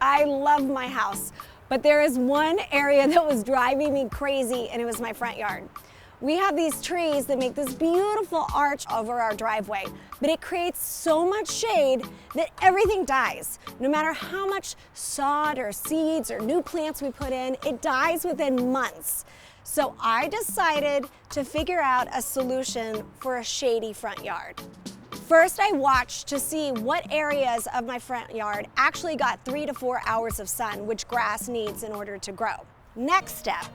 I love my house, but there is one area that was driving me crazy, and it was my front yard. We have these trees that make this beautiful arch over our driveway, but it creates so much shade that everything dies. No matter how much sod or seeds or new plants we put in, it dies within months. So I decided to figure out a solution for a shady front yard. First, I watched to see what areas of my front yard actually got 3 to 4 hours of sun, which grass needs in order to grow. Next step,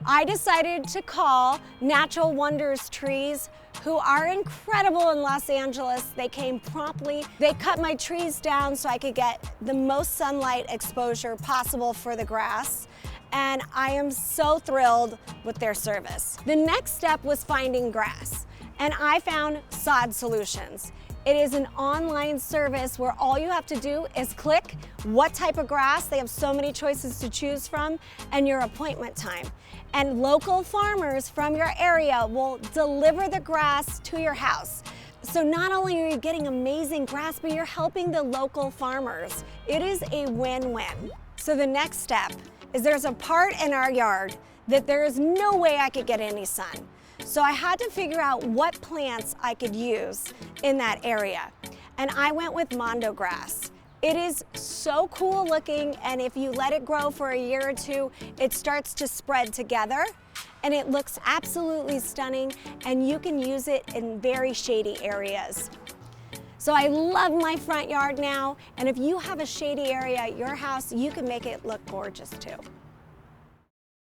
I decided to call Natural Wonders Trees, who are incredible in Los Angeles. They came promptly. They cut my trees down so I could get the most sunlight exposure possible for the grass. And I am so thrilled with their service. The next step was finding grass, and I found Sod Solutions. It is an online service where all you have to do is click what type of grass. They have so many choices to choose from, and your appointment time. And local farmers from your area will deliver the grass to your house. So not only are you getting amazing grass, but you're helping the local farmers. It is a win-win. So the next step is there's a part in our yard that there is no way I could get any sun. So I had to figure out what plants I could use in that area. And I went with Mondo grass. It is so cool looking, and if you let it grow for a year or two, it starts to spread together, and it looks absolutely stunning, and you can use it in very shady areas. So I love my front yard now, and if you have a shady area at your house, you can make it look gorgeous too.